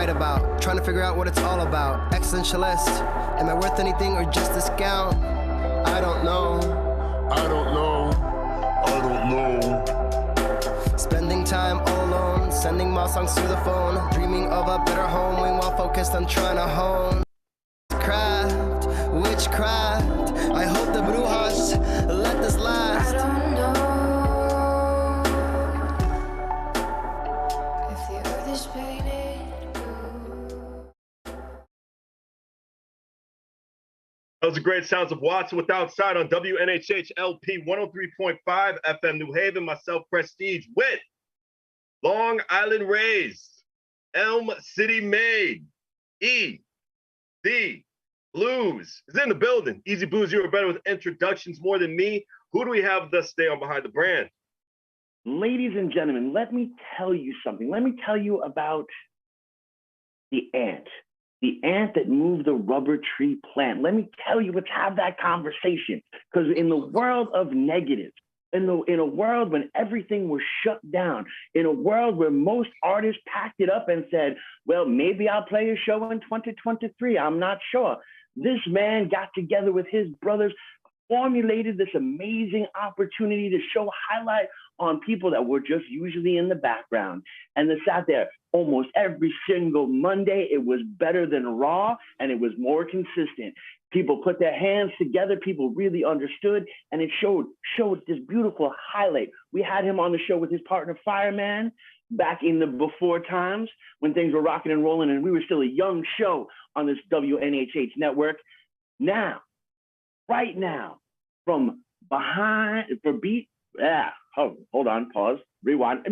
write about. Trying to figure out what it's all about. Existentialist. Am I worth anything or just discount? I don't know. I don't know. I don't know. Spending time all alone, sending my songs through the phone, dreaming of a better home while focused on trying to hone. Craft, witchcraft. I hope the Bluez let this last. I don't know if the earth is painted blue. Those are great sounds of Watson with Outside on WNHH LP 103.5 FM New Haven. Myself, Prestige, with Long Island raised, Elm City made, E.D. Bluez is in the building. Easy Bluez, you are better with introductions more than me. Who do we have thus today on Behind the Brand? Ladies and gentlemen, let me tell you something. Let me tell you about the ant that moved the rubber tree plant. Let me tell you, let's have that conversation. Because in the world of negatives, in a world when everything was shut down, in a world where most artists packed it up and said, well, maybe I'll play a show in 2023, I'm not sure. This man got together with his brothers, formulated this amazing opportunity to show highlight on people that were just usually in the background. And they sat there almost every single Monday. It was better than Raw, and it was more consistent. People put their hands together. People really understood, and it showed this beautiful highlight. We had him on the show with his partner, Fireman, back in the before times when things were rocking and rolling, and we were still a young show on this WNHH network. Now, right now, from behind, for beat, hold on, pause, rewind.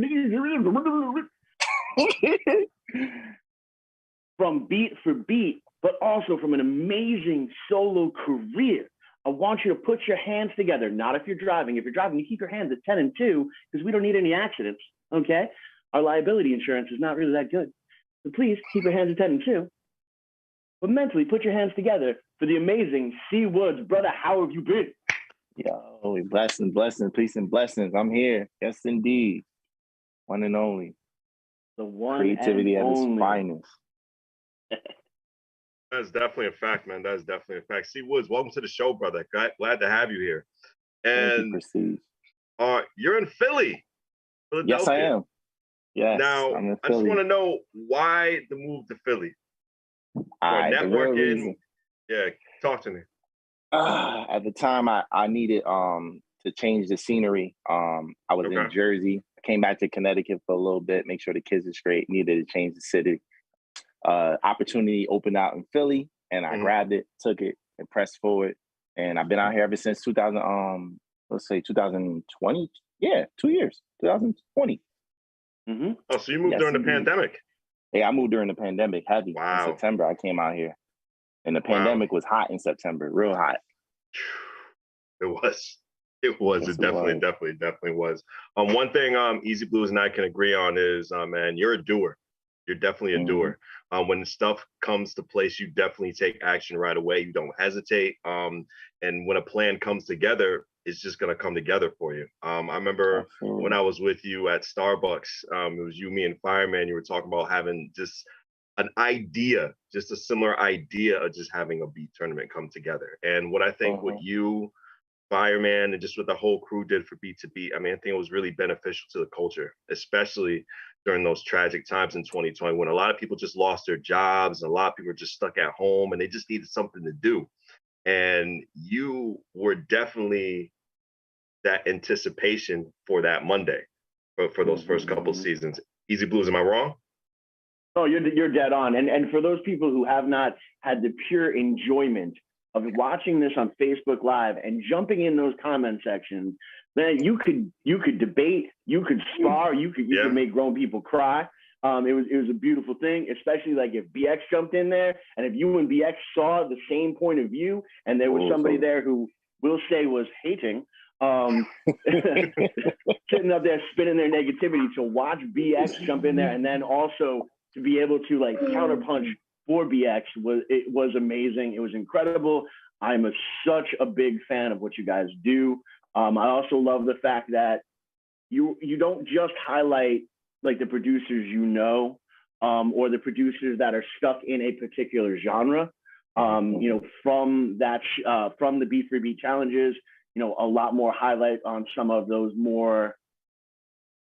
From beat for beat, but also from an amazing solo career. I want you to put your hands together, not if you're driving. If you're driving, you keep your hands at 10 and 2 because we don't need any accidents, okay? Our liability insurance is not really that good. So please keep your hands at 10 and 2. But mentally, put your hands together for the amazing C. Woods. Brother, how have you been? Yo, blessings, peace and blessings. I'm here. Yes, indeed. One and only. The one Creativity and at its only. finest. That's definitely a fact, man. That's definitely a fact. C. Woods, welcome to the show, brother. Glad to have you here. And Thank you, you're in Philly, Philadelphia. Yes, I am. Yes, now, I'm in I just Philly. want to know why the move to Philly. All right, the real reason. Yeah, talk to me. At the time, I needed to change the scenery. I was in Jersey. I came back to Connecticut for a little bit, make sure the kids are straight. Needed to change the city. Opportunity opened out in Philly, and I grabbed it, took it, and pressed forward. And I've been out here ever since 2020. Yeah, 2 years, 2020. Mm-hmm. Oh, so you moved during the pandemic? Yeah, I moved during the pandemic. Heavy. Wow. In September, I came out here. And the pandemic was hot in September, real hot. It was. It definitely was. One thing Easy Bluez and I can agree on is, man, you're a doer. You're definitely a doer. When stuff comes to place, you definitely take action right away. You don't hesitate. And when a plan comes together, it's just going to come together for you. I remember when I was with you at Starbucks, it was you, me, and Fireman. You were talking about having just an idea, just a similar idea of just having a beat tournament come together. And what I think what you, Fireman, and just what the whole crew did for Beat to Beat, I mean, I think it was really beneficial to the culture, especially during those tragic times in 2020 when a lot of people just lost their jobs and a lot of people were just stuck at home and they just needed something to do. And you were definitely that anticipation for that Monday for those first couple seasons. Easy Bluez, am I wrong? Oh, you're dead on. And for those people who have not had the pure enjoyment of watching this on Facebook Live and jumping in those comment sections, man, you could debate, you could spar, you could make grown people cry. It was a beautiful thing, especially like if BX jumped in there and if you and BX saw the same point of view and there was somebody there who we'll say was hating, sitting up there spinning their negativity, to watch BX jump in there and then also to be able to like counterpunch for BX was amazing. It was incredible. I'm such a big fan of what you guys do. I also love the fact that you don't just highlight like the producers, or the producers that are stuck in a particular genre. From the Beat for Beat challenges, a lot more highlight on some of those more,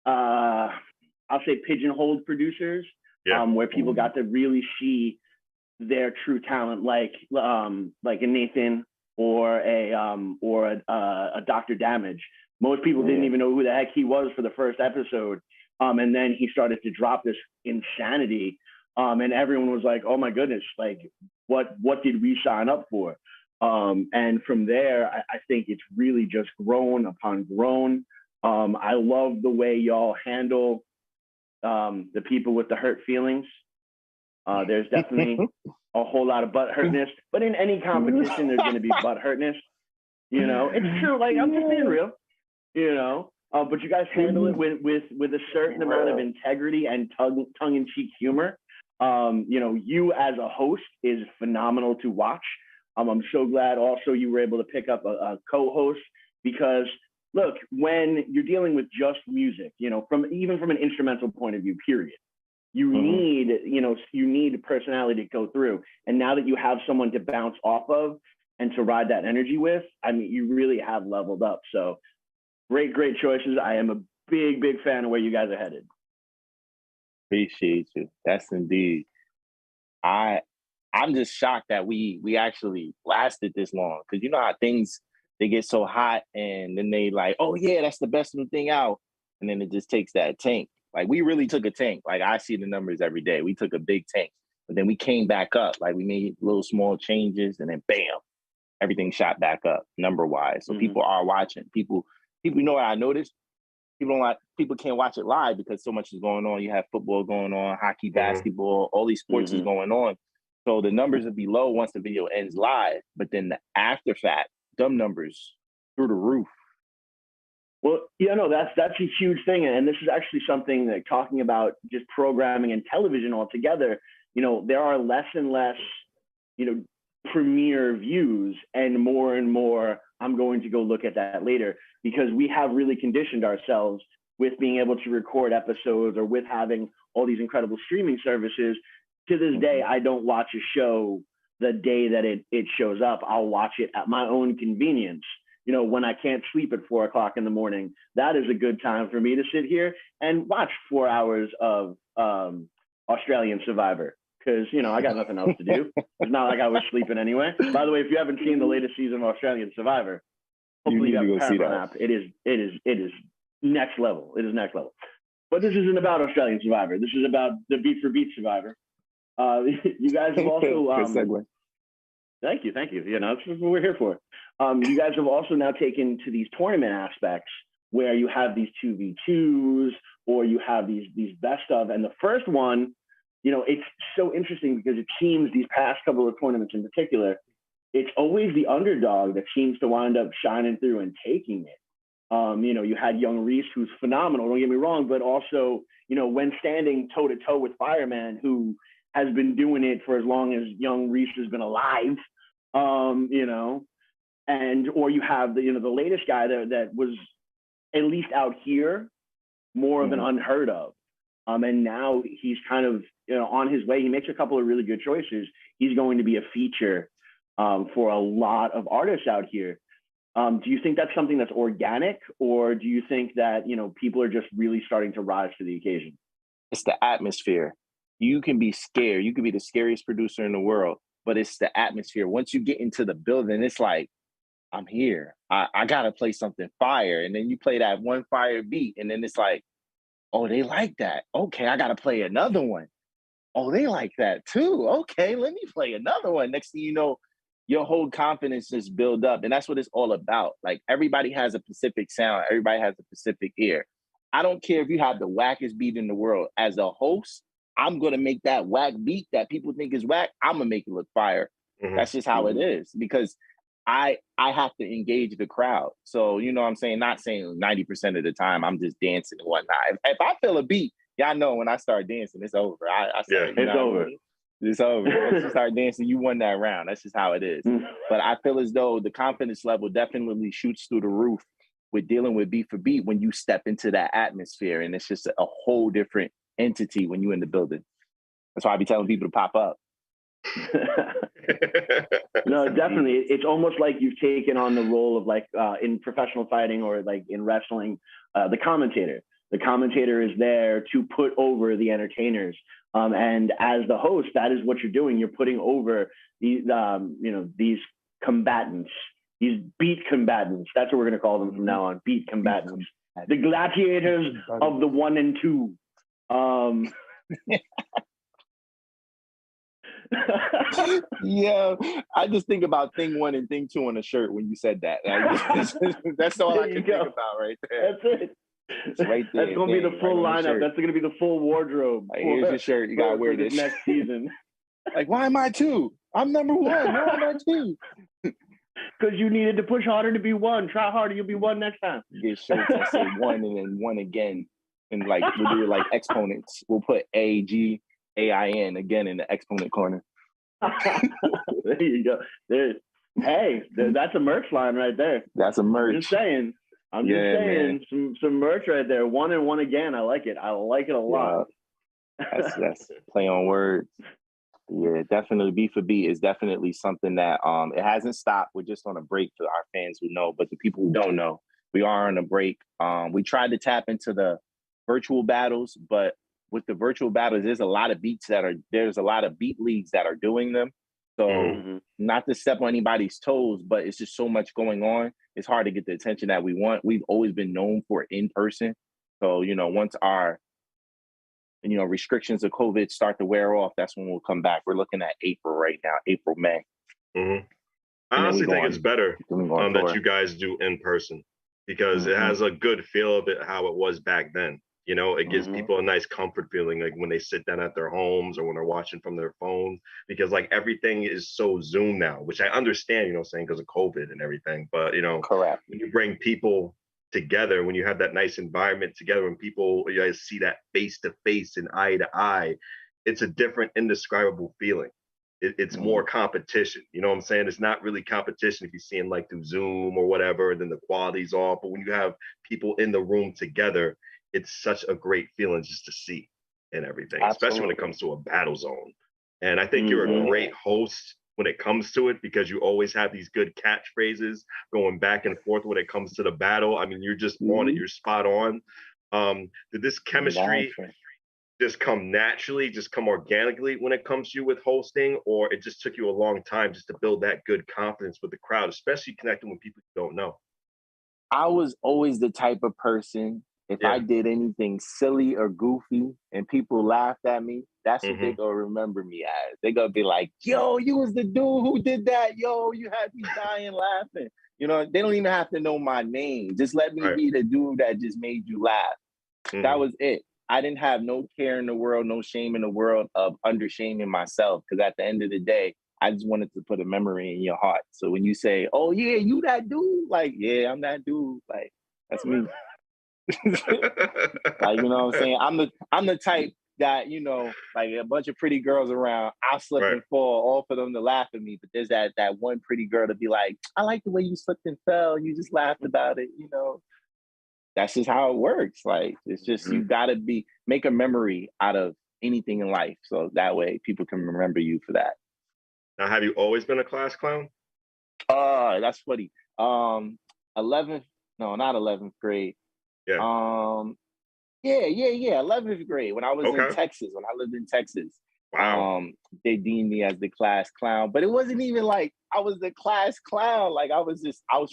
I'll say pigeonholed producers, where people got to really see their true talent, like a Nathan or a Dr. Damage. Most people didn't even know who the heck he was for the first episode. And then he started to drop this insanity. And everyone was like, oh my goodness, like what did we sign up for? And from there, I think it's really just grown upon grown. I love the way y'all handle the people with the hurt feelings. There's definitely a whole lot of butt hurtness, but in any competition, there's going to be butt hurtness. It's true. Like, I'm just being real, but you guys handle it with a certain amount of integrity and tongue-in-cheek humor. You as a host is phenomenal to watch. I'm so glad also you were able to pick up a co-host, because look, when you're dealing with just music, from an instrumental point of view, period, you need personality to go through. And now that you have someone to bounce off of and to ride that energy with, I mean, you really have leveled up. So great choices. I am a big fan of where you guys are headed. Appreciate you. That's indeed. I'm just shocked that we actually lasted this long, because you know how things, they get so hot and then they like, oh yeah, that's the best new thing out, and then it just takes that tank. Like, we really took a tank. Like, I see the numbers every day. We took a big tank, but then we came back up. Like, we made little small changes, and then bam, everything shot back up number wise. So people are watching. People, you know what I noticed? People can't watch it live because so much is going on. You have football going on, hockey, basketball, all these sports is going on. So the numbers will be low once the video ends live, but then the after fact, dumb numbers through the roof. Well, that's a huge thing. And this is actually something that, talking about just programming and television altogether, there are less and less, premiere views, and more, I'm going to go look at that later, because we have really conditioned ourselves with being able to record episodes, or with having all these incredible streaming services. To this day, I don't watch a show the day that it shows up. I'll watch it at my own convenience. When I can't sleep at 4 o'clock in the morning, that is a good time for me to sit here and watch 4 hours of Australian Survivor, because, I got nothing else to do. It's not like I was sleeping anyway. By the way, if you haven't seen the latest season of Australian Survivor, hopefully you have a Paramount app. It is next level. It is next level. But this isn't about Australian Survivor. This is about the Beat for Beat Survivor. You guys have also Thank you. That's what we're here for. You guys have also now taken to these tournament aspects, where you have these 2v2s, or you have these best of. And the first one, it's so interesting, because it seems these past couple of tournaments in particular, it's always the underdog that seems to wind up shining through and taking it. You had young Reese, who's phenomenal, don't get me wrong, but also, when standing toe to toe with Fireman, who has been doing it for as long as young Reese has been alive, or you have the latest guy that was, at least out here, more of an unheard of. And now he's kind of, on his way. He makes a couple of really good choices. He's going to be a feature for a lot of artists out here. Do you think that's something that's organic, or do you think that, people are just really starting to rise to the occasion? It's the atmosphere. You can be scared. You can be the scariest producer in the world, but it's the atmosphere. Once you get into the building, it's like, I'm here. I got to play something fire. And then you play that one fire beat, and then it's like, oh, they like that. Okay, I got to play another one. Oh, they like that too. Okay, let me play another one. Next thing you know, your whole confidence just build up. And that's what it's all about. Like, everybody has a specific sound. Everybody has a specific ear. I don't care if you have the wackest beat in the world. As a host, I'm going to make that whack beat that people think is whack. I'm going to make it look fire. That's just how it is, because I have to engage the crowd. So, you know what I'm saying? Not saying 90% of the time I'm just dancing and whatnot. If I feel a beat, y'all know when I start dancing, it's over. I say, it's over. It's over. Once you start dancing, you won that round. That's just how it is. But I feel as though the confidence level definitely shoots through the roof with dealing with beat for beat when you step into that atmosphere. And it's just a whole different entity when you're in the building. That's why I be telling people to pop up. No, definitely. It's almost like you've taken on the role of like in professional fighting or like in wrestling, the commentator. The commentator is there to put over the entertainers. And as the host, that is what you're doing. You're putting over these, these combatants, these beat combatants. That's what we're going to call them from now on, beat combatants. The gladiators of the 1 and 2. Yeah, I just think about thing 1 and thing 2 on a shirt when you said that. That's all I can think about right there. That's it. It's right there. That's going to be the full lineup. That's going to be the full wardrobe. Like, here's your shirt. You got to wear this next season. Like, why am I 2? I'm number 1. Why am I 2? Because you needed to push harder to be 1. Try harder. You'll be 1 next time. Get shirts that say 1 and then 1 again. And like, we'll do like exponents. We'll put AGAIN again in the exponent corner. There you go. That's a merch line right there. That's a merch. I'm just saying. Some merch right there. 1 and 1 again. I like it. I like it a lot. That's play on words. Yeah, definitely. Beat for beat is definitely something that it hasn't stopped. We're just on a break for our fans who know, but the people who don't know, we are on a break. We tried to tap into the virtual battles, but with the virtual battles, there's a lot of beat leagues that are doing them. So not to step on anybody's toes, but it's just so much going on. It's hard to get the attention that we want. We've always been known for in person. So, once our, restrictions of COVID start to wear off, that's when we'll come back. We're looking at April right now, April, May. I honestly think it's better that you guys do in person because it has a good feel of it, how it was back then. It gives people a nice comfort feeling, like when they sit down at their homes or when they're watching from their phones, because like everything is so Zoom now, which I understand, saying because of COVID and everything. But, correct. When you bring people together, when you have that nice environment together, when you guys see that face to face and eye to eye, it's a different, indescribable feeling. It's more competition. You know what I'm saying? It's not really competition if you're seeing like through Zoom or whatever, then the quality's off. But when you have people in the room together, it's such a great feeling just to see and everything, especially when it comes to a battle zone. And I think you're a great host when it comes to it because you always have these good catchphrases going back and forth when it comes to the battle. I mean, you're just on it. You're spot on. Did this chemistry just come naturally, just come organically when it comes to you with hosting, or it just took you a long time just to build that good confidence with the crowd, especially connecting with people you don't know? I was always the type of person, if I did anything silly or goofy and people laughed at me, that's what they're going to remember me as. They're going to be like, yo, you was the dude who did that. Yo, you had me dying laughing. They don't even have to know my name. Just let me be the dude that just made you laugh. That was it. I didn't have no care in the world, no shame in the world of under-shaming myself. Because at the end of the day, I just wanted to put a memory in your heart. So when you say, oh, yeah, you that dude? Like, yeah, I'm that dude. Like, that's me. Like, you know what I'm saying? I'm the type that, like a bunch of pretty girls around, I'll slip and fall, all for them to laugh at me. But there's that one pretty girl to be like, I like the way you slipped and fell. You just laughed about it, That's just how it works. Like, it's just, you gotta make a memory out of anything in life. So that way people can remember you for that. Now, have you always been a class clown? That's funny. 11th grade. Yeah. 11th grade when I was in Texas, when I lived in Texas. Wow. They deemed me as the class clown, but it wasn't even like I was the class clown. Like I was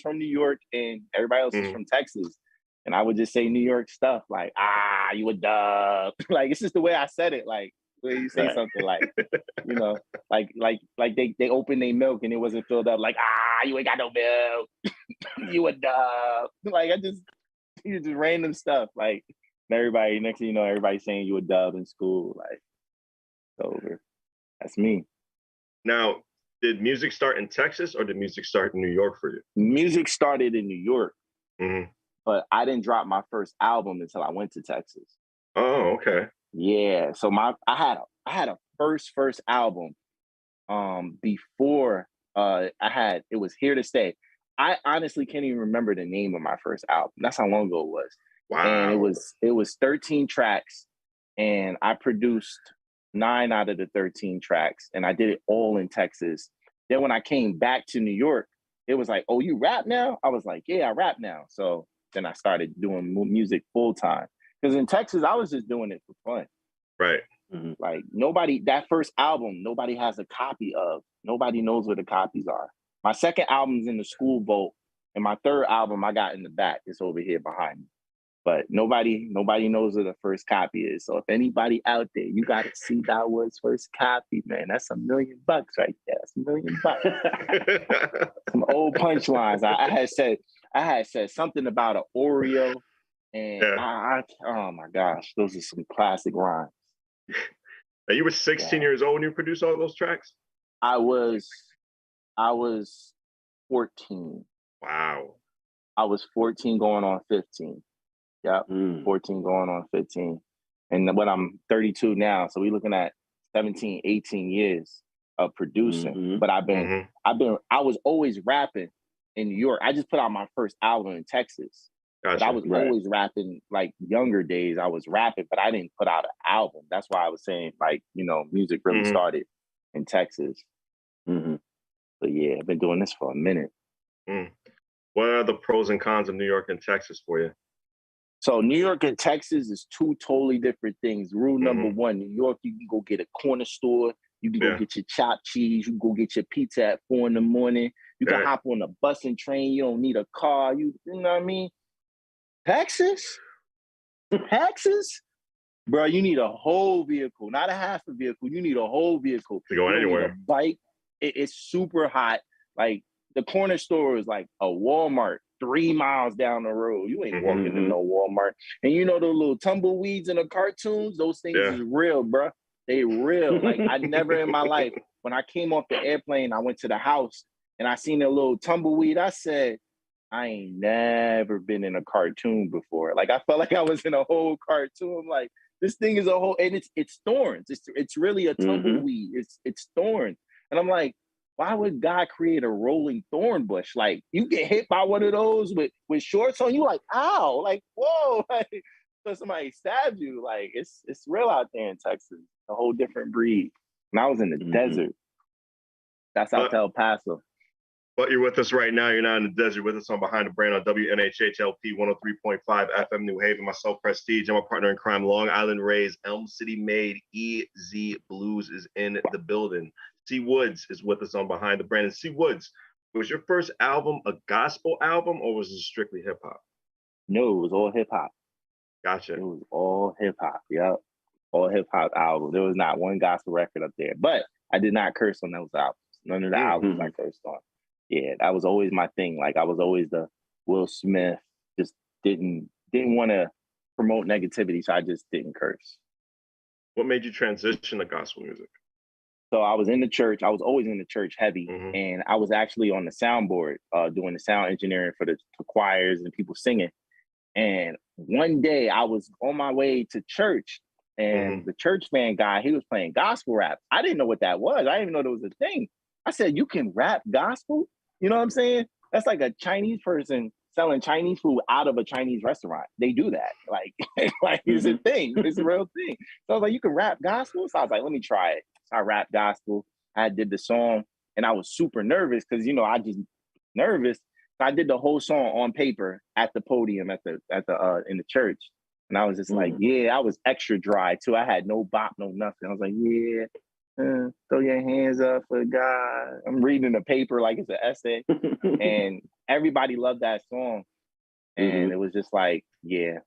from New York and everybody else is from Texas. And I would just say New York stuff like, you a dub. Like, it's just the way I said it. Like, when you say something like, like they opened their milk and it wasn't filled up. Like, you ain't got no milk. You a dub. Like, you just random stuff. Like, everybody, next thing you know, everybody's saying you a dub in school. Like, it's over. That's me. Now, did music start in Texas or did music start in New York for you? Music started in New York. Mm-hmm. But I didn't drop my first album until I went to Texas. Oh, okay. Yeah. So I had a first album before it was Here to Stay. I honestly can't even remember the name of my first album. That's how long ago it was. Wow. And it was 13 tracks and I produced 9 out of the 13 tracks, and I did it all in Texas. Then when I came back to New York, it was like, oh, you rap now? I was like, yeah, I rap now. So then I started doing music full time. Because in Texas, I was just doing it for fun. Right. Mm-hmm. Like nobody, that first album, nobody has a copy of. Nobody knows where the copies are. My second album's in the school vault, and my third album I got in the back. It's over here behind me. But nobody knows where the first copy is. So if anybody out there, you got to see that was first copy, man. That's $1 million right there. That's $1 million. Some old punchlines. I had said something about an Oreo, and oh my gosh, those are some classic rhymes. Now, you were 16 years old when you produced all those tracks? I was 14. Wow. I was 14 going on 15. Yep, 14 going on 15. And what I'm 32 now, so we're looking at 17, 18 years of producing. Mm-hmm. But I was always rapping in New York. I just put out my first album in Texas. Gotcha. But I was always rapping, like younger days, I was rapping, but I didn't put out an album. That's why I was saying, like, you know, music really started in Texas. Mm-hmm. But yeah, I've been doing this for a minute. What are the pros and cons of New York and Texas for you? So New York and Texas is two totally different things. Rule number one, New York, you can go get a corner store. You can go get your chopped cheese. You can go get your pizza at 4 a.m. You can hop on a bus and train. You don't need a car. You know what I mean? Texas, bro, you need a whole vehicle, not a half a vehicle. You need a whole vehicle. To go anywhere. Need a bike. It's super hot. Like the corner store is like a Walmart 3 miles down the road. You ain't walking to no Walmart. And you know the little tumbleweeds in the cartoons? Those things is real, bro. They real. Like I never in my life, when I came off the airplane, I went to the house and I seen a little tumbleweed. I said, I ain't never been in a cartoon before. Like I felt like I was in a whole cartoon. I'm like, this thing is a whole, and it's thorns. It's really a tumbleweed. It's thorns. And I'm like, why would God create a rolling thorn bush? Like you get hit by one of those with shorts on, you like, ow, like, whoa, like so somebody stabbed you. Like it's real out there in Texas, a whole different breed. And I was in the desert. That's out to El Paso. But you're with us right now. You're not in the desert. With us on Behind the Brand on WNHHLP 103.5 FM New Haven. Myself, Prestige. I'm a partner in crime, Long Island raised, Elm City made. EZ Bluez is in the building. C Woods is with us on Behind the Brand. And C Woods, was your first album a gospel album or was it strictly hip hop? No, it was all hip hop. Gotcha. It was all hip hop. Yep. All hip hop album. There was not one gospel record up there. But I did not curse on those albums. None of the albums I cursed on. Yeah, that was always my thing. Like I was always the Will Smith, just didn't want to promote negativity, so I just didn't curse. What made you transition to gospel music? So I was in the church. I was always in the church heavy, and I was actually on the soundboard doing the sound engineering for the choirs and people singing. And one day I was on my way to church, and the church band guy, he was playing gospel rap. I didn't know what that was. I didn't even know there was a thing. I said, you can rap gospel? You know what I'm saying? That's like a Chinese person selling Chinese food out of a Chinese restaurant. They do that. Like it's a thing. It's a real thing. So I was like, you can rap gospel? So I was like, let me try it. So I rapped gospel. I did the song and I was super nervous because, you know, I just nervous. So I did the whole song on paper at the podium in the church. And I was just like, yeah, I was extra dry too. I had no bop, no nothing. I was like, yeah. Throw your hands up for God. I'm reading the paper like it's an essay. And everybody loved that song. And it was just like, yeah,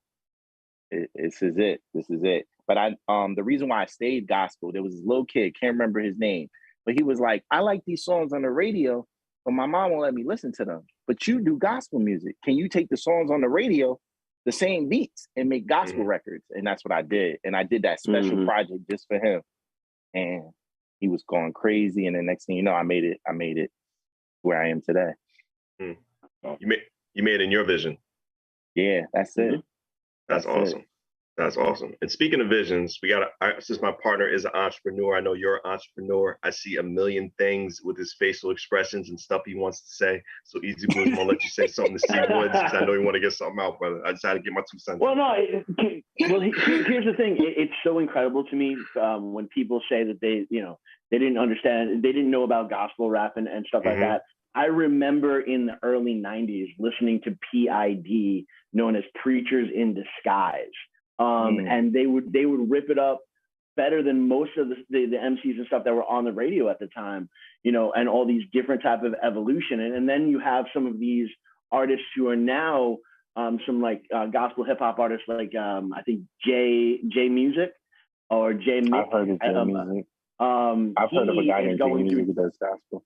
this is it. This is it. But the reason why I stayed gospel, there was this little kid, can't remember his name, but he was like, I like these songs on the radio, but my mom won't let me listen to them. But you do gospel music. Can you take the songs on the radio, the same beats, and make gospel records? And that's what I did. And I did that special project just for him. And he was going crazy. And the next thing you know, I made it where I am today. You made it in your vision. Yeah, that's it. That's awesome. That's awesome. And speaking of visions, since my partner is an entrepreneur, I know you're an entrepreneur. I see a million things with his facial expressions and stuff he wants to say. So Easy Blues, I'm gonna let you say something to C Woods because I know you want to get something out, brother. I just had to get my 2 cents. Well, no. Here's the thing. It's so incredible to me when people say that they didn't understand, they didn't know about gospel rap and stuff like that. I remember in the early '90s listening to PID, known as Preachers in Disguise. And they would rip it up better than most of the MCs and stuff that were on the radio at the time, and all these different type of evolution. And then you have some of these artists who are now some like gospel hip hop artists like I think J Music or J Mick. I've heard of J Music. I've heard of a guy named J Music who does gospel.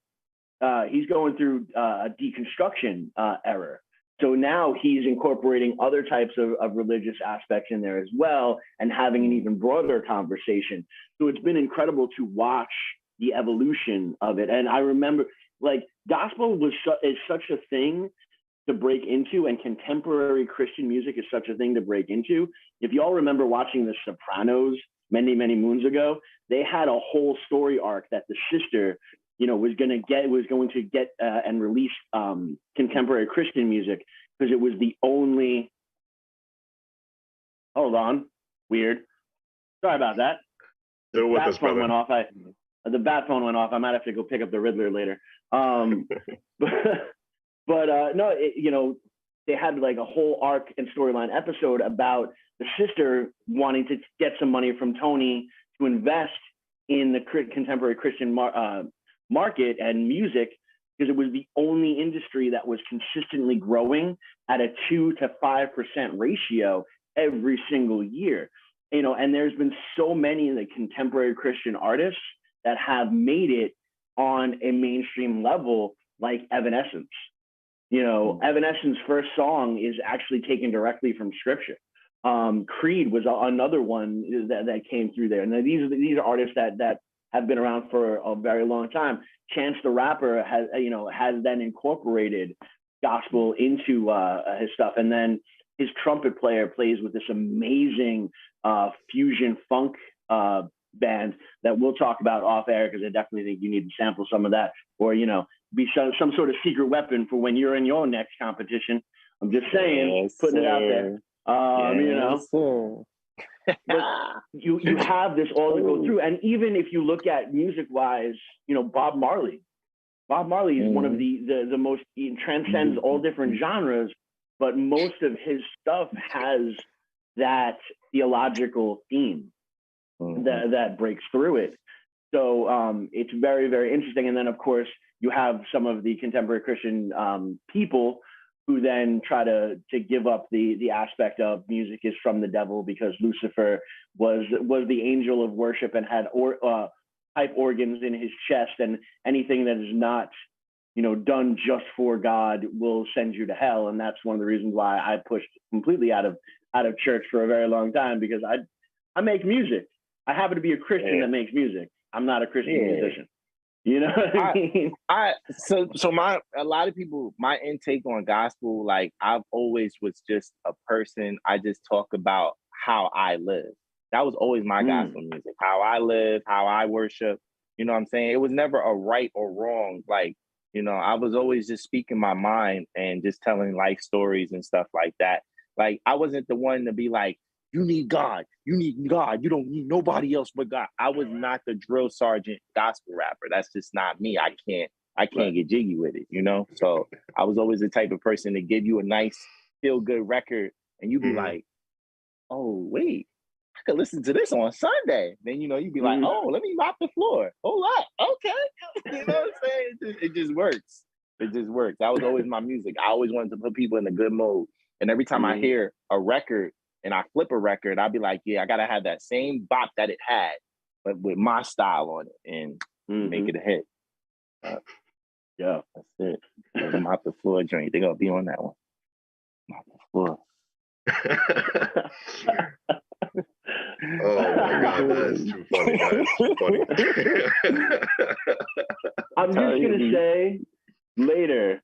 He's going through a deconstruction era. So now he's incorporating other types of religious aspects in there as well and having an even broader conversation. So it's been incredible to watch the evolution of it. And I remember, like, gospel is such a thing to break into, and contemporary Christian music is such a thing to break into. If y'all remember watching The Sopranos many, many moons ago, they had a whole story arc that the sister was going to get and release contemporary Christian music because it was the only. Hold on, weird. Sorry about that. The bat phone went off. The bat phone went off. I might have to go pick up the Riddler later. But no, they had like a whole arc and storyline episode about the sister wanting to get some money from Tony to invest in the contemporary Christian market and music, because it was the only industry that was consistently growing at a 2 to 5% ratio every single year. And there's been so many of the contemporary Christian artists that have made it on a mainstream level, like Evanescence. Evanescence's first song is actually taken directly from scripture. Creed was another one that came through there. And these are artists that have been around for a very long time. Chance the Rapper has then incorporated gospel into his stuff. And then his trumpet player plays with this amazing fusion funk band that we'll talk about off air, because I definitely think you need to sample some of that, or be some sort of secret weapon for when you're in your next competition. I'm just saying, putting it out there. But you have this all to go through. And even if you look at music wise, Bob Marley is one of the most, he transcends all different genres, but most of his stuff has that theological theme that breaks through it. So it's very, very interesting. And then of course you have some of the contemporary Christian people who then try to give up the aspect of music is from the devil, because Lucifer was the angel of worship and had pipe organs in his chest, and anything that is not done just for God will send you to hell. And that's one of the reasons why I pushed completely out of church for a very long time, because I make music. I happen to be a Christian that makes music. I'm not a Christian musician. You know what I mean? A lot of people, my intake on gospel, like I've always was just a person. I just talk about how I live. That was always my gospel music. How I live, how I worship. You know what I'm saying? It was never a right or wrong. Like, I was always just speaking my mind and just telling life stories and stuff like that. Like, I wasn't the one to be like, you need God. You need God. You don't need nobody else but God. I was not the drill sergeant gospel rapper. That's just not me. I can't get jiggy with it, So I was always the type of person to give you a nice feel good record, and you'd be like, oh wait, I could listen to this on Sunday. Then you'd be like, oh, let me mop the floor. Hold up, okay. You know what I'm saying? It just works. It just works. That was always my music. I always wanted to put people in a good mood. And every time I hear a record and I flip a record, I'd be like, yeah, I gotta have that same bop that it had, but with my style on it, and make it a hit. Yeah, that's it. The Mop the Floor joint. They're gonna be on that one. Mop the Floor. Oh my God, that's too funny, guys. Too funny. I'm just gonna say later,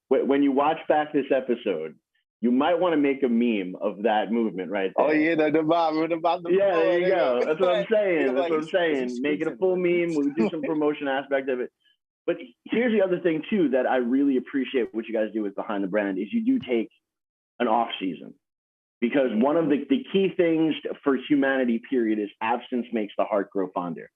when you watch back this episode, you might want to make a meme of that movement right there. Oh yeah, the about the yeah, there you ball. go. That's what I'm saying. That's Like, what I'm saying. Make it a full meme. We'll do some promotion aspect of it. But here's the other thing too that I really appreciate what you guys do with Behind the Brand is you do take an off season, because one of the key things for humanity, period, is absence makes the heart grow fonder.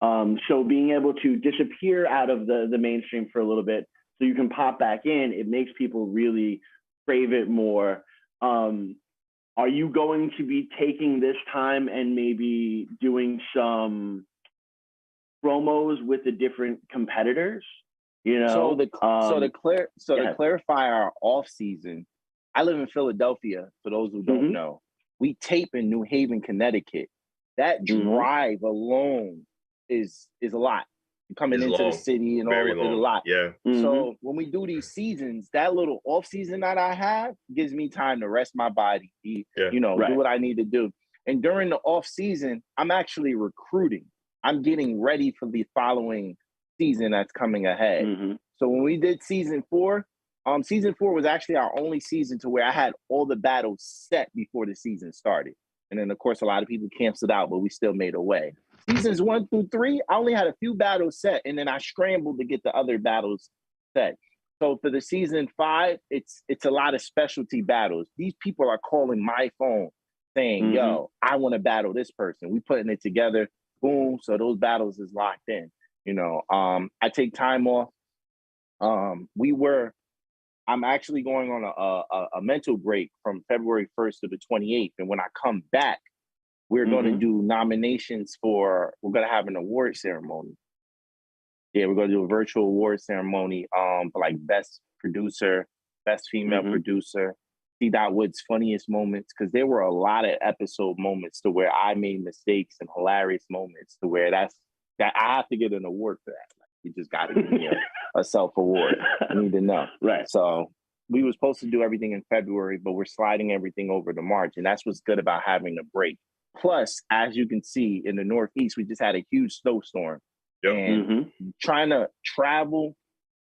So being able to disappear out of the mainstream for a little bit so you can pop back in, it makes people really crave it more. Are you going to be taking this time and maybe doing some promos with the different competitors? You know, to clarify our off season, I live in Philadelphia. For those who don't know, we tape in New Haven, Connecticut. That drive alone is a lot. Coming into the city and all is a lot. Yeah. So when we do these seasons, that little off season that I have gives me time to rest my body, do what I need to do. And during the off season, I'm actually recruiting. I'm getting ready for the following season that's coming ahead. So when we did season 4 was actually our only season to where I had all the battles set before the season started. And then, of course, a lot of people canceled out, but we still made a way. Seasons 1 through 3, I only had a few battles set, and then I scrambled to get the other battles set. So for the season 5, it's a lot of specialty battles. These people are calling my phone saying, yo, I want to battle this person. We putting it together. Boom. So those battles is locked in. I take time off. I'm actually going on a mental break from February 1st to the 28th. And when I come back, we're going to do nominations we're going to have an award ceremony. Yeah, we're going to do a virtual award ceremony for like best producer, best female producer, C. Wood's funniest moments, because there were a lot of episode moments to where I made mistakes and hilarious moments to where that I have to get an award for that. Like, you just got to give me a self-award. I need to know. Right. So we were supposed to do everything in February, but we're sliding everything over to March. And that's what's good about having a break. Plus, as you can see in the Northeast, we just had a huge snowstorm. Yep. And trying to travel,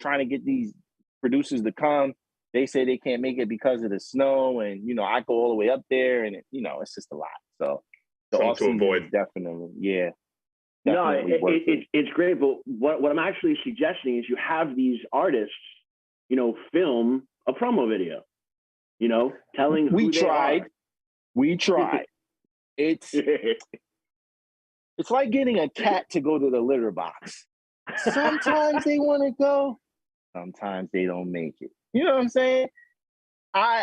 trying to get these producers to come, they say they can't make it because of the snow. And, I go all the way up there and, it's just a lot. So the off-season is definitely, it's great. But what I'm actually suggesting is you have these artists, film a promo video, telling who they are. We tried. It's like getting a cat to go to the litter box. Sometimes they want to go, sometimes they don't make it. You know what I'm saying?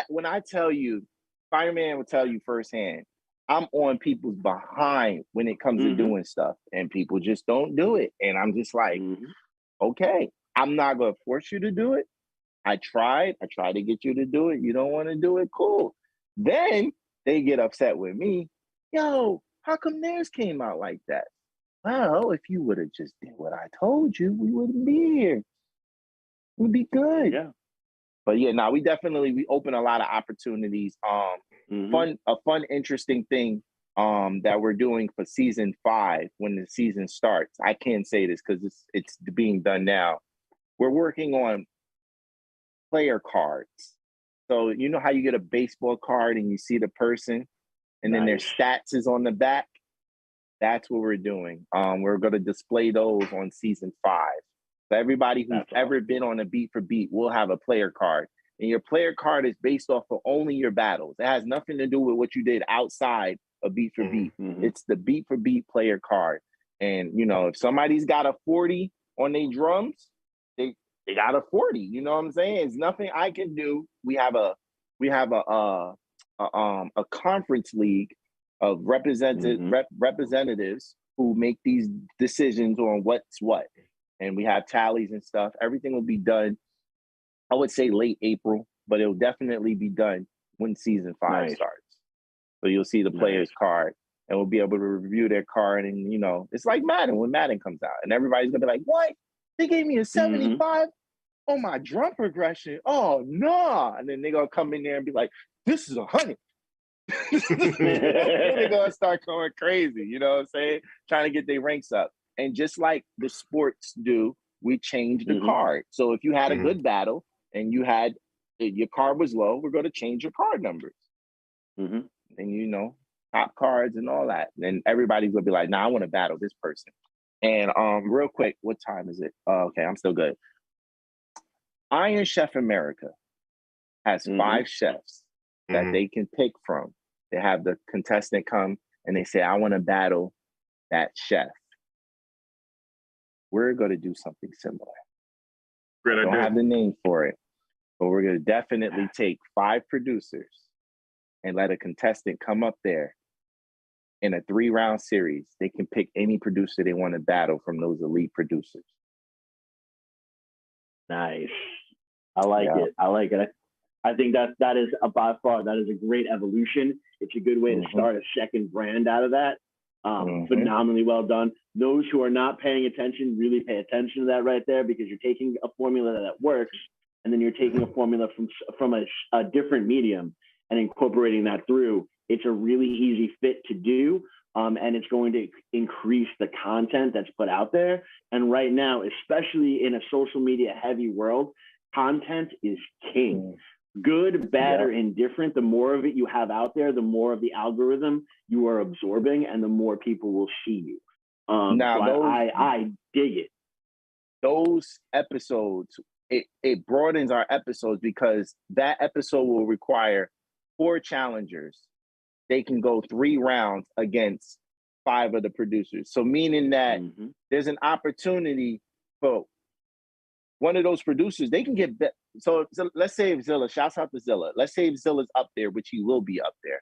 When I tell you, Fireman will tell you firsthand, I'm on people's behind when it comes to doing stuff, and people just don't do it. And I'm just like, okay, I'm not going to force you to do it. I tried to get you to do it. You don't want to do it? Cool. Then they get upset with me. Yo, how come theirs came out like that? Well, if you would have just did what I told you, we wouldn't be here. We'd be good. Yeah. But yeah, we open a lot of opportunities. A fun, interesting thing that we're doing for season 5 when the season starts. I can't say this because it's being done now. We're working on player cards. So you know how you get a baseball card and you see the person and then their stats is on the back? That's what we're doing. We're going to display those on season 5. So everybody who's ever been on a beat for beat will have a player card. And your player card is based off of only your battles. It has nothing to do with what you did outside of beat for beat. It's the beat for beat player card. And, if somebody's got a 40 on their drums, they got a 40. You know what I'm saying? It's nothing I can do. We have a conference league of representatives who make these decisions on what's what. And we have tallies and stuff. Everything will be done, I would say late April, but it'll definitely be done when season 5 starts. So you'll see the player's card and we'll be able to review their card. And, it's like Madden when Madden comes out. And everybody's going to be like, what? They gave me a 75 on my drum progression? Oh, no. And then they're going to come in there and be like, this is 100. They're going to start going crazy, you know what I'm saying? Trying to get their ranks up. And just like the sports do, we change the card. So if you had a good battle and you had your card was low, we're going to change your card numbers. Mm-hmm. And, you know, top cards and all that. And everybody's going to be like, nah, I want to battle this person. And real quick, what time is it? Okay, I'm still good. Iron Chef America has 5 chefs that they can pick from. They have the contestant come and they say, I want to battle that chef. We're going to do something similar. Great I don't idea. have the name for it, but we're going to definitely take 5 producers and let a contestant come up there in a 3-round series. They can pick any producer they want to battle from those elite producers. Nice. I like it. I like it. I think that is by far, that is a great evolution. It's a good way to start a second brand out of that. Phenomenally well done. Those who are not paying attention really pay attention to that right there, because you're taking a formula that works, and then you're taking a formula from a different medium and incorporating that through. It's a really easy fit to do, and it's going to increase the content that's put out there. And right now, especially in a social media heavy world, content is king. Good, bad, or indifferent, the more of it you have out there, the more of the algorithm you are absorbing, and the more people will see you. I dig it. Those episodes, it broadens our episodes, because that episode will require 4 challengers. They can go 3 rounds against 5 of the producers. So meaning that there's an opportunity for one of those producers, they can get so let's say if Zilla, shouts out to Zilla. Let's say if Zilla's up there, which he will be up there.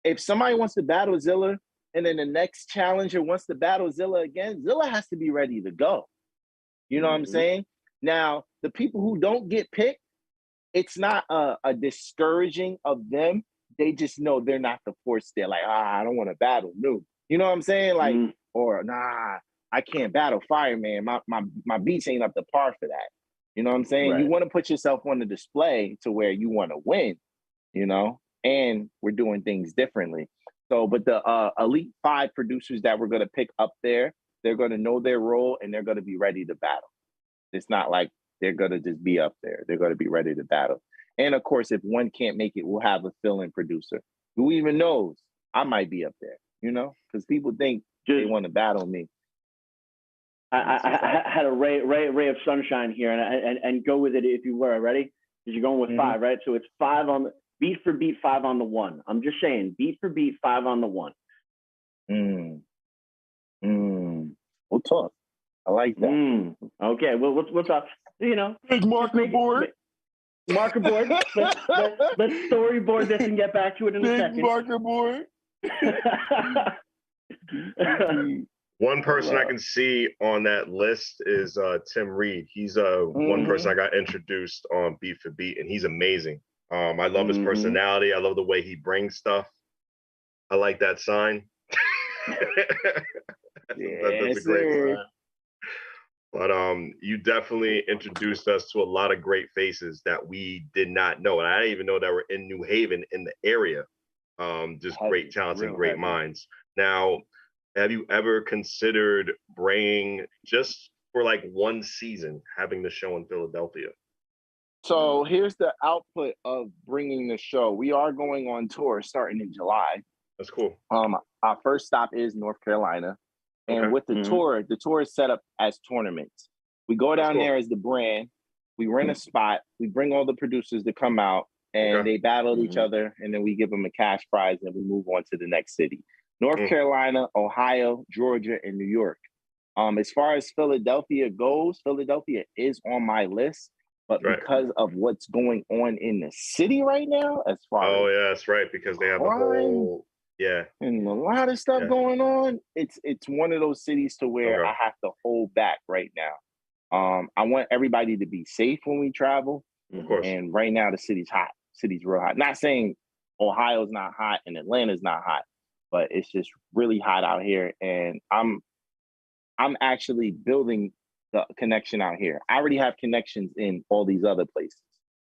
If somebody wants to battle Zilla, and then the next challenger wants to battle Zilla again, Zilla has to be ready to go. You know what I'm saying? Now, the people who don't get picked, it's not a discouraging of them. They just know they're not the force. They're like, I don't want to battle Noob. You know what I'm saying? Like, or nah, I can't battle Fireman. My beats ain't up to par for that. You know what I'm saying? You want to put yourself on the display to where you want to win, you know, and we're doing things differently. So, but the elite 5 producers that we're going to pick up there, they're going to know their role and they're going to be ready to battle. It's not like they're going to just be up there. They're going to be ready to battle. And of course, if one can't make it, we'll have a fill-in producer. Who even knows? I might be up there, you know, because people think they want to battle me. I had a ray of sunshine here, and go with it if you were. Ready? Because you're going with 5, right? So it's 5 on the beat for beat, 5 on the 1. I'm just saying, beat for beat, 5 on the 1. We'll talk. I like that. Okay, well, we'll talk. You know, big marker board. Marker board. Let's storyboard this and get back to it in a second. Big marker board. One person I can see on that list is Tim Reed. He's one person I got introduced on Beat for Beat, and he's amazing. I love his personality. I love the way he brings stuff. I like that sign. That's a great sign. But you definitely introduced us to a lot of great faces that we did not know. And I didn't even know that were in New Haven in the area. Just great talents and great minds. Now, have you ever considered bringing, just for like 1 season, having the show in Philadelphia? So here's the output of bringing the show. We are going on tour starting in July. That's cool. Our first stop is North Carolina. And with the tour is set up as tournaments. We go down there as the brand. We rent a spot. We bring all the producers to come out, and they battle each other. And then we give them a cash prize, and we move on to the next city. North Carolina, Ohio, Georgia, and New York. As far as Philadelphia goes, Philadelphia is on my list. But because of what's going on in the city right now, as far as that's right, because they have a whole and a lot of stuff going on, it's one of those cities to where I have to hold back right now. I want everybody to be safe when we travel. Of course. And right now the city's hot. City's real hot. Not saying Ohio's not hot and Atlanta's not hot, but it's just really hot out here. And I'm actually building the connection out here. I already have connections in all these other places.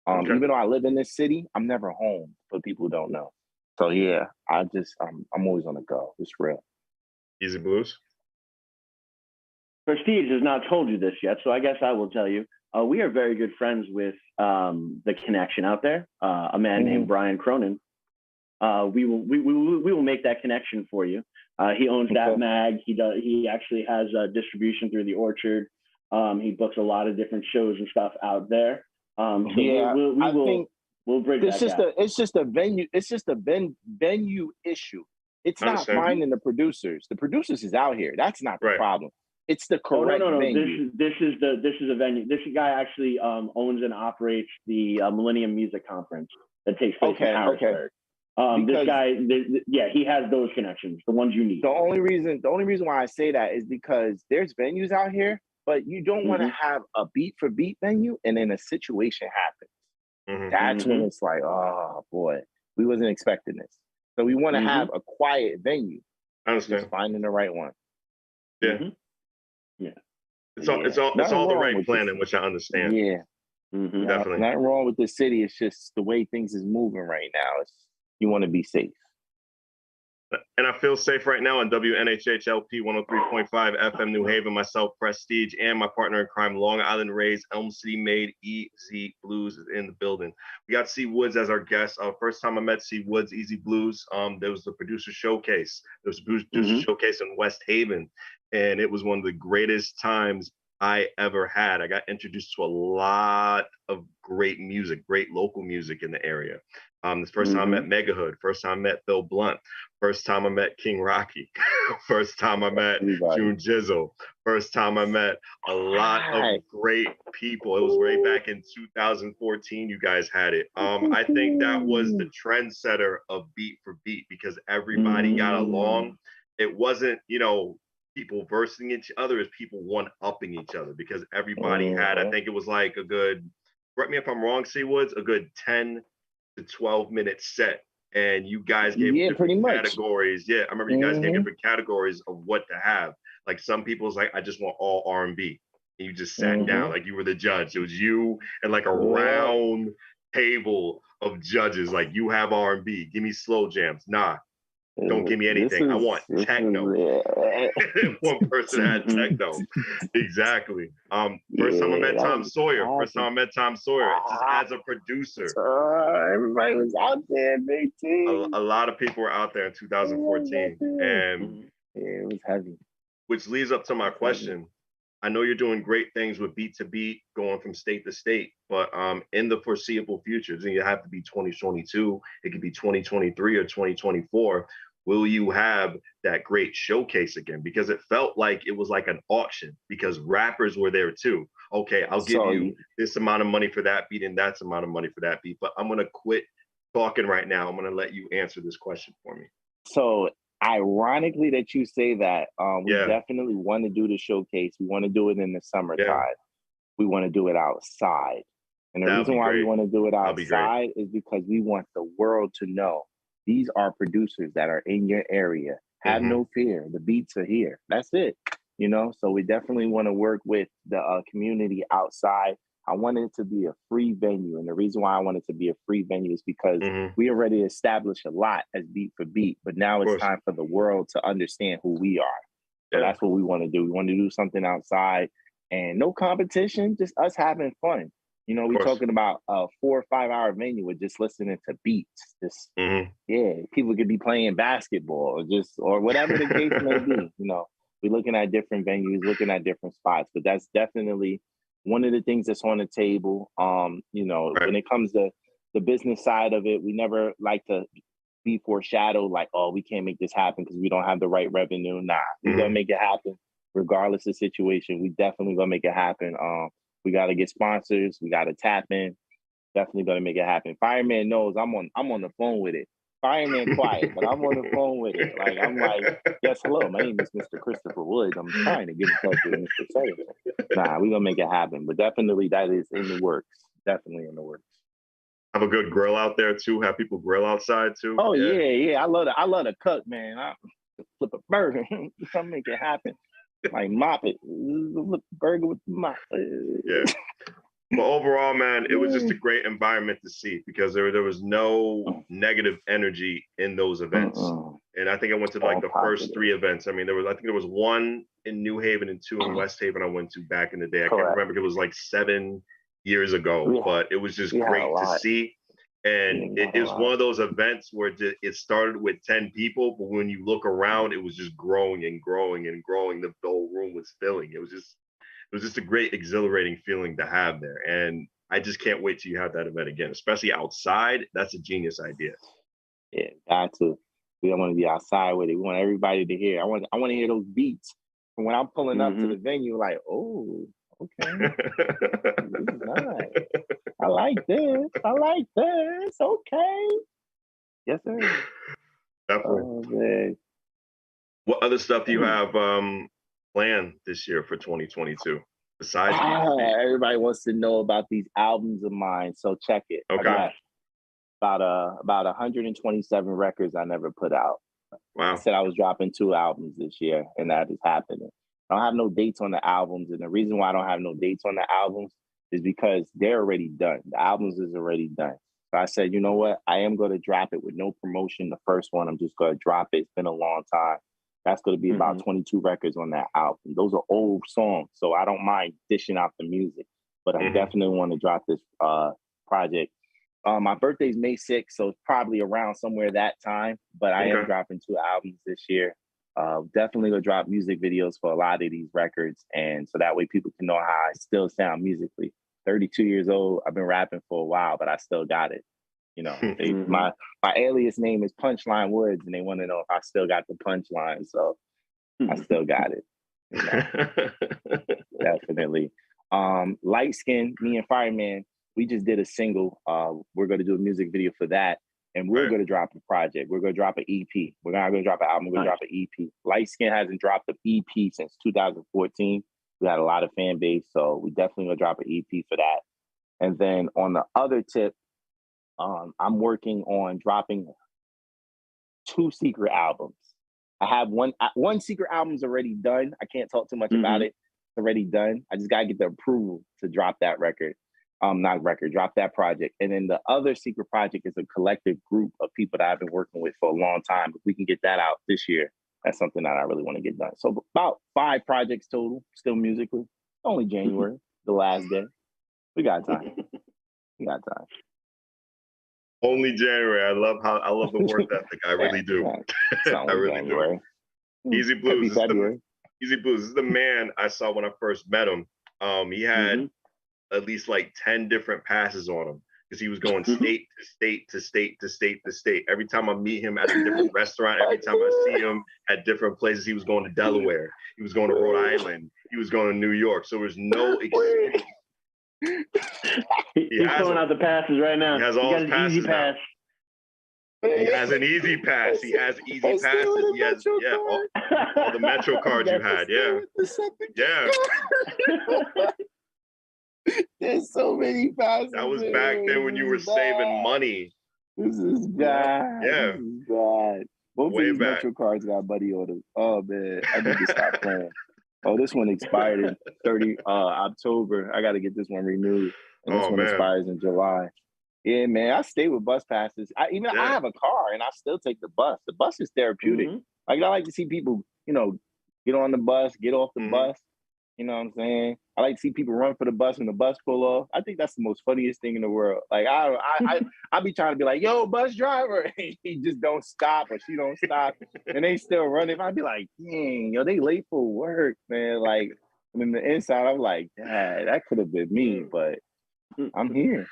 Even though I live in this city, I'm never home, for people who don't know. So yeah, I'm always on the go. It's real. Easy Bluez. Prestige has not told you this yet, so I guess I will tell you. we are very good friends with the connection out there, a man named Brian Cronin. We will make that connection for you. He owns that mag. He actually has distribution through the Orchard. He books a lot of different shows and stuff out there. So yeah, we'll bridge that gap. It's just a venue. It's just a venue issue. It's not finding the producers. The producers is out here. That's not the problem. It's the correct venue. This is a venue. This guy actually owns and operates the Millennium Music Conference that takes place in Harrisburg. This guy, he has those connections, the ones you need. The only reason why I say that is because there's venues out here, but you don't want to have a beat for beat venue and then a situation happens. That's when it's like, oh boy, we wasn't expecting this. So we want to have a quiet venue. I understand. Just finding the right one. Yeah. Yeah. It's all the right planning, which I understand. Yeah. Definitely. Nothing wrong with the city. It's just the way things is moving right now. You want to be safe. And I feel safe right now on WNHHLP 103.5 FM New Haven, myself, Prestige, and my partner in crime, Long Island Rays, Elm City made Easy Bluez is in the building. We got C Woods as our guest. First time I met C Woods, Easy Bluez, there was the producer showcase. There was a producer showcase in West Haven, and it was one of the greatest times I ever had. I got introduced to a lot of great music, great local music in the area. This first time I met Megahood, first time I met Phil Blunt, first time I met King Rocky, first time I met June Jizzle, first time I met a lot of great people. It was way back in 2014 you guys had it. I think that was the trendsetter of beat for beat because everybody got along. It wasn't, people versing each other, as people one-upping each other because everybody had, I think it was like a good, correct me if I'm wrong, C Woods, a good 10 to 12-minute set. And you guys gave different categories. Yeah, I remember you guys gave different categories of what to have. Like some people's like, I just want all R&B. And you just sat down like you were the judge. It was you and like a round table of judges. Like you have R&B, give me slow jams. Nah. Don't give me anything. I want techno. One person had techno. Exactly. First time I met Tom Sawyer. First time I met Tom Sawyer as a producer. Everybody was out there, big team. A lot of people were out there in 2014. And it was heavy. Which leads up to my question. I know you're doing great things with beat to beat, going from state to state, but in the foreseeable future, it doesn't have to be 2022. It could be 2023 or 2024. Will you have that great showcase again? Because it felt like it was like an auction because rappers were there too. Okay, I'll give you this amount of money for that beat and that's amount of money for that beat, but I'm going to quit talking right now. I'm going to let you answer this question for me. So ironically that you say that, we definitely want to do the showcase. We want to do it in the summertime. Yeah. We want to do it outside. And the reason why we want to do it outside is because we want the world to know these are producers that are in your area. Have no fear. The beats are here. That's it. So we definitely want to work with the community outside. I want it to be a free venue. And the reason why I want it to be a free venue is because we already established a lot as beat for beat, but now it's time for the world to understand who we are. So that's what we want to do. We want to do something outside and no competition, just us having fun. We're talking about a 4 or 5 hour venue with just listening to beats. Just people could be playing basketball or whatever the case may be. We're looking at different venues, looking at different spots, but that's definitely one of the things that's on the table. When it comes to the business side of it, we never like to be foreshadowed like, oh, we can't make this happen because we don't have the right revenue. Nah, we're gonna make it happen regardless of the situation. We definitely gonna make it happen. We got to get sponsors. We got to tap in. Definitely going to make it happen. Fireman knows I'm on the phone with it. Fireman quiet, but I'm on the phone with it. Like I'm like, yes, hello, my name is Mr. Christopher Woods. I'm trying to get in touch with Mr. Sutherland. Nah, we're gonna make it happen. But definitely that is in the works. Definitely in the works. Have a good grill out there too. Have people grill outside too. Oh yeah. I love to cook, man. I flip a burger. Come make it happen. Like mop it, burger with the mop. Yeah. But overall, man, it was just a great environment to see because there was no negative energy in those events. And I think I went to like All the positive. first 3 events. I mean, I think there was 1 in New Haven and 2 in West Haven I went to back in the day. I can't Correct. remember, it was like 7 years ago, Yeah. but it was just We had a great to lot. see. And We had it a was lot. one of those events where it started with 10 people, but when you look around, it was just growing and growing and growing. The whole room was filling. It was just a great, exhilarating feeling to have there. And I just can't wait till you have that event again, especially outside. That's a genius idea. Yeah, got to. We don't want to be outside with it. We want everybody to hear. I want to hear those beats. And when I'm pulling up to the venue, like, oh, okay, this is nice. I like this. I like this. Okay. Yes, sir. Definitely. Oh, man. What other stuff do you have planned this year for 2022 besides? Everybody wants to know about these albums of mine, so check it. Okay. I got about 127 records I never put out. Wow. I said I was dropping 2 albums this year, and that is happening. I don't have no dates on the albums, and the reason why I don't have no dates on the albums is because they're already done. The albums is already done. So I said, you know what? I am going to drop it with no promotion. The first one, I'm just going to drop it. It's been a long time. That's going to be about 22 records on that album. Those are old songs, so I don't mind dishing out the music, but I definitely want to drop this project. My birthday's May 6th, so it's probably around somewhere that time, but I am dropping 2 albums this year. Definitely gonna drop music videos for a lot of these records, and so that way people can know how I still sound musically. 32 years old, I've been rapping for a while, but I still got it. You know, my alias name is Punchline Woods, and they want to know if I still got the punchline, so I still got it. You know? Definitely. Light Skin, me and Fireman, we just did a single. We're going to do a music video for that. And we're going to drop a project. We're going to drop an EP. We're not going to drop an album. We're going to drop an EP. Light Skin hasn't dropped an EP since 2014. We had a lot of fan base, so we definitely going to drop an EP for that. And then on the other tip, I'm working on dropping 2 secret albums. I have one secret album's already done. I can't talk too much about it. It's already done. I just got to get the approval to drop that record. Drop that project. And then the other secret project is a collective group of people that I've been working with for a long time. If we can get that out this year, that's something that I really want to get done. So about 5 projects total, still musically. Only January, the last day. We got time. We got time. Only January. I love the work ethic. I really do. I really January. do. Easy Bluez. Easy Bluez is the man I saw when I first met him. He had at least like 10 different passes on him because he was going state to state to state to state to state. Every time I meet him at a different restaurant, every time I see him at different places, he was going to Delaware, he was going to Rhode Island, he was going to New York. So there's no excuse. He's pulling out the passes right now. He has all his passes easy pass. He has an easy pass. He has easy passes. He has all the Metro cards you had. Yeah. There's so many passes. That was back then when you were saving money. This is bad. Yeah. This is bad. Both Way of these back. Metro cards got buddy orders. Oh man, I need to stop playing. Oh, this one expired in 30 October. I got to get this one renewed, and this one expires in July. Yeah, man, I stay with bus passes. I have a car, and I still take the bus. The bus is therapeutic. Like I like to see people, get on the bus, get off the bus. You know what I'm saying? I like to see people run for the bus when the bus pull off. I think that's the most funniest thing in the world. Like I be trying to be like, yo, bus driver. He just don't stop or she don't stop. And they still running. I'd be like, dang, yo, they late for work, man. Like, and in the inside, I'm like, Dad, that could have been me, but I'm here.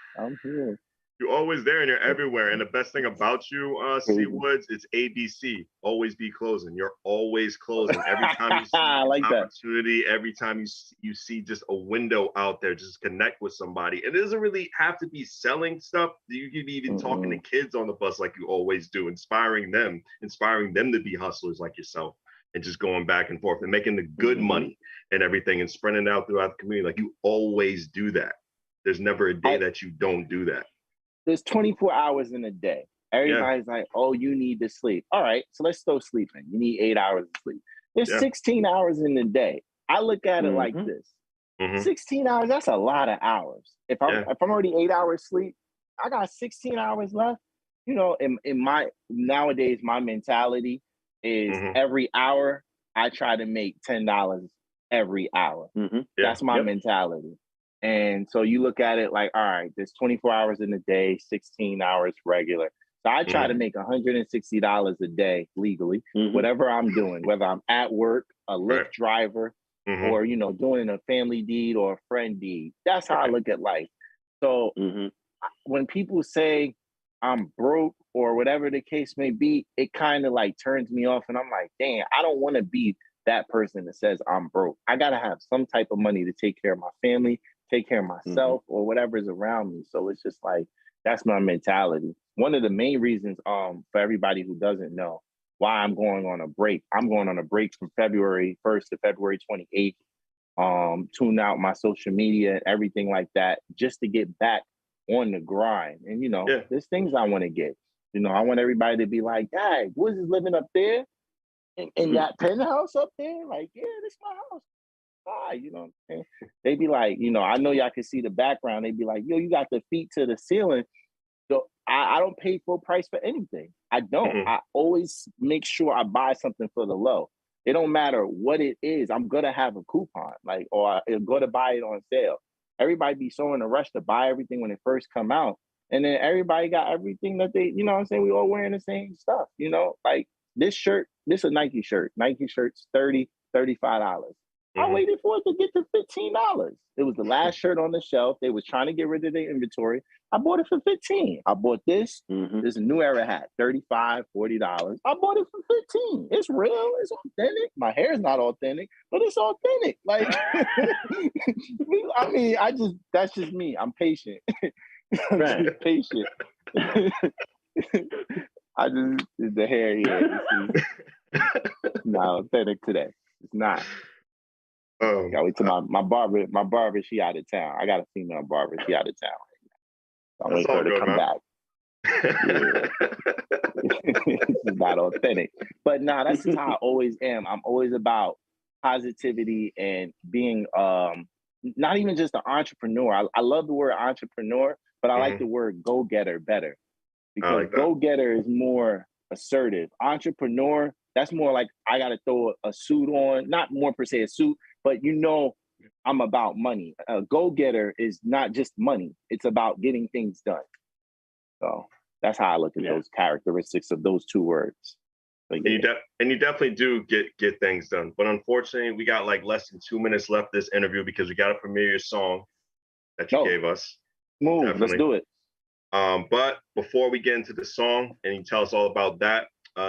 You're always there and you're everywhere. And the best thing about you, C Woods, it's ABC. Always be closing. You're always closing. Every time you see an opportunity, every time you see just a window out there, just connect with somebody. And it doesn't really have to be selling stuff. You could be even talking to kids on the bus like you always do, inspiring them to be hustlers like yourself, and just going back and forth and making the good money and everything and spreading it out throughout the community. Like you always do that. There's never a day that you don't do that. There's 24 hours in a day. Everybody's like, oh, you need to sleep. All right, so let's throw sleep in. You need 8 hours of sleep. There's 16 hours in the day. I look at it like this. 16 hours, that's a lot of hours. If I'm already 8 hours sleep, I got 16 hours left. In my nowadays, my mentality is every hour I try to make $10 every hour. That's my mentality. And so you look at it like, all right, there's 24 hours in a day, 16 hours regular. So I try to make $160 a day legally, whatever I'm doing, whether I'm at work, a Lyft driver, or, you know, doing a family deed or a friend deed. That's how I look at life. So when people say I'm broke or whatever the case may be, it kind of like turns me off. And I'm like, dang, I don't want to be that person that says I'm broke. I got to have some type of money to take care of my family, take care of myself, or whatever is around me. So it's just like, that's my mentality. One of the main reasons for everybody who doesn't know why I'm going on a break. I'm going on a break from February 1st to February 28th. Tune out my social media and everything like that just to get back on the grind. And, you know, there's things I want to get. You know, I want everybody to be like, Dad, Bluez is living up there in that penthouse up there. Like, yeah, this is my house. Why? You know what I'm saying? They be like, you know, I know y'all can see the background. They be like, yo, you got the feet to the ceiling. So I don't pay full price for anything. I don't. I always make sure I buy something for the low. It don't matter what it is. I'm gonna have a coupon, like, or I'm gonna buy it on sale. Everybody be so in a rush to buy everything when it first come out. And then everybody got everything that they, you know what I'm saying? We all wearing the same stuff, you know? Like this shirt, this is a Nike shirt. Nike shirt's $30, $35. I waited for it to get to $15. It was the last shirt on the shelf. They was trying to get rid of their inventory. I bought it for $15. I bought this. This New Era hat, $35, $40. I bought it for $15. It's real. It's authentic. My hair's not authentic, but it's authentic. Like, I mean, that's just me. I'm patient. I'm just patient. I just, the hair here. It's not authentic today. It's not. Gotta wait till my barber, she out of town. I got a female barber, she out of town right now. So I'm waiting for her to come back. It's not authentic. But nah, that's just how I always am. I'm always about positivity and being not even just an entrepreneur. I love the word entrepreneur, but I like the word go-getter better. Because like go-getter is more assertive. Entrepreneur, that's more like I gotta throw a suit on, not more per se a suit, but you know, I'm about money. A go-getter is not just money. It's about getting things done. So that's how I look at those characteristics of those two words. But, and you definitely do get things done. But unfortunately, we got like less than 2 minutes left this interview because we got to premiere your song that you gave us. Move, let's do it. But before we get into the song and you tell us all about that,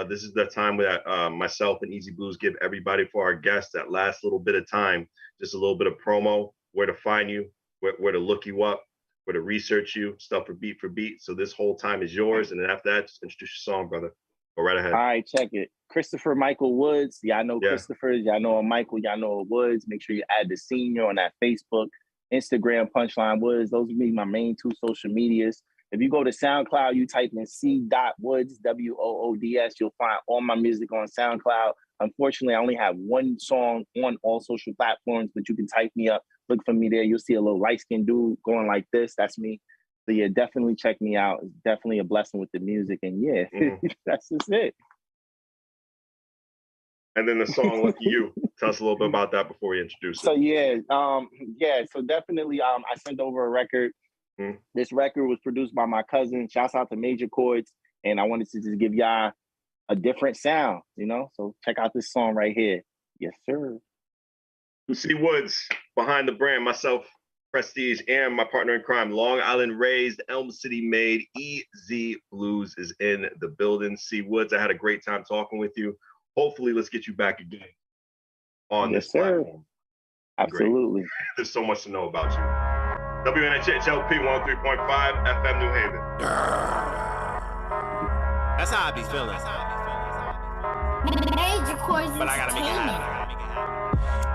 this is the time that myself and Easy Bluez give everybody for our guests that last little bit of time, just a little bit of promo, where to find you, where to look you up, where to research you, stuff for beat. So this whole time is yours. And then after that, just introduce your song, brother. Go right ahead. All right, check it. Christopher Michael Woods. Y'all know Christopher. Y'all know Michael. Y'all know Woods. Make sure you add the senior on that Facebook, Instagram, Punchline Woods. Those would be my main two social medias. If you go to SoundCloud, you type in C.Woods, Woods, you'll find all my music on SoundCloud. Unfortunately, I only have one song on all social platforms, but you can type me up, look for me there. You'll see a little light-skinned dude going like this. That's me. So yeah, definitely check me out. It's definitely a blessing with the music. And yeah, that's just it. And then the song Lucky You. Tell us a little bit about that before we introduce it. So so definitely I sent over a record. This record was produced by my cousin. Shouts out to Major Chords. And I wanted to just give y'all a different sound, you know? So check out this song right here. Yes, sir. C. Woods, behind the brand, myself, Prestige, and my partner in crime, Long Island raised, Elm City made, Easy Bluez is in the building. C. Woods, I had a great time talking with you. Hopefully, let's get you back again on this platform. Absolutely. Great. There's so much to know about you. WNHLP 103.5 FM New Haven. That's how I be feeling. Major Chords. But I gotta make it happen.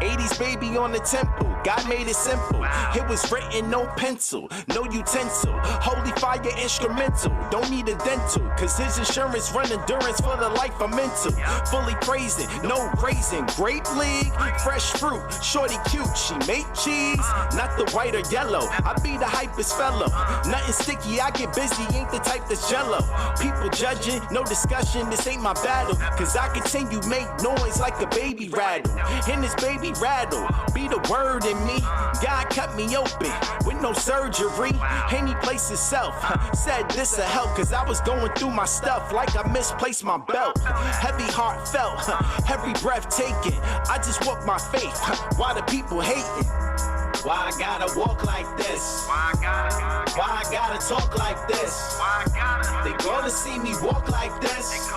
80s baby on the temple, God made it simple. It was written, no pencil, no utensil. Holy fire instrumental, don't need a dental. Cause his insurance run endurance for the life I'm into. Fully praising, no grazing. Grape league, fresh fruit, shorty cute. She make cheese, not the white or yellow. I be the hypest fellow. Nothing sticky, I get busy, ain't the type that's jello. People judging, no discussion, this ain't my battle. Cause I continue make noise like a baby rattle. And this baby rattle, be the word in me. God cut me open with no surgery. Any place itself, said this a help. Cause I was going through my stuff like I misplaced my belt. Heavy heart felt, every breath taken. I just walk my faith, why the people hating? Why I gotta walk like this? Why I gotta talk like this? They gonna see me walk like this.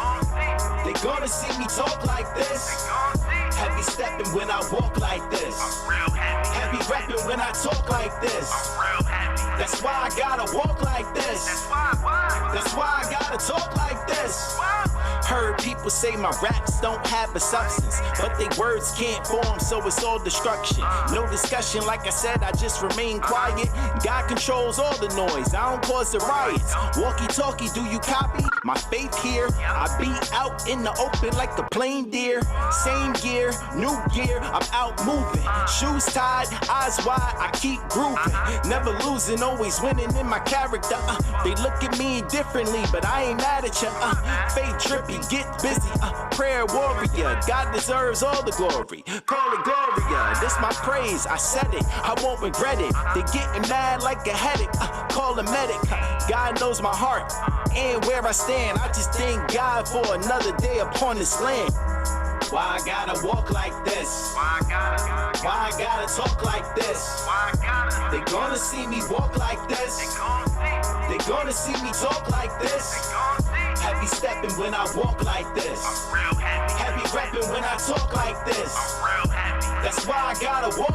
They gonna see me talk like this. Heavy stepping when I walk like this. Heavy rapping when I talk like this. That's why I gotta walk like this. That's why I gotta talk like this. Heard people say my raps don't have a substance, but they words can't form, so it's all destruction. No discussion, like I said, I just remain quiet. God controls all the noise, I don't cause the riots. Walkie-talkie, do you copy? My faith here, I be out in the open like a plain deer. Same gear, new gear, I'm out moving. Shoes tied, eyes wide, I keep grooving. Never losing, always winning in my character. They look at me differently, but I ain't mad at ya. Faith drippy, get busy, prayer warrior. God deserves all the glory. Call it Gloria, this my praise, I said it, I won't regret it. They getting mad like a headache, call a medic. God knows my heart and where I stand. I just thank God for another day upon this land. Why I gotta walk like this? Why I gotta talk like this? They gonna see me walk like this. They gonna see me talk like this. Heavy stepping when I walk like this. Heavy rapping when I talk like this. That's why I gotta walk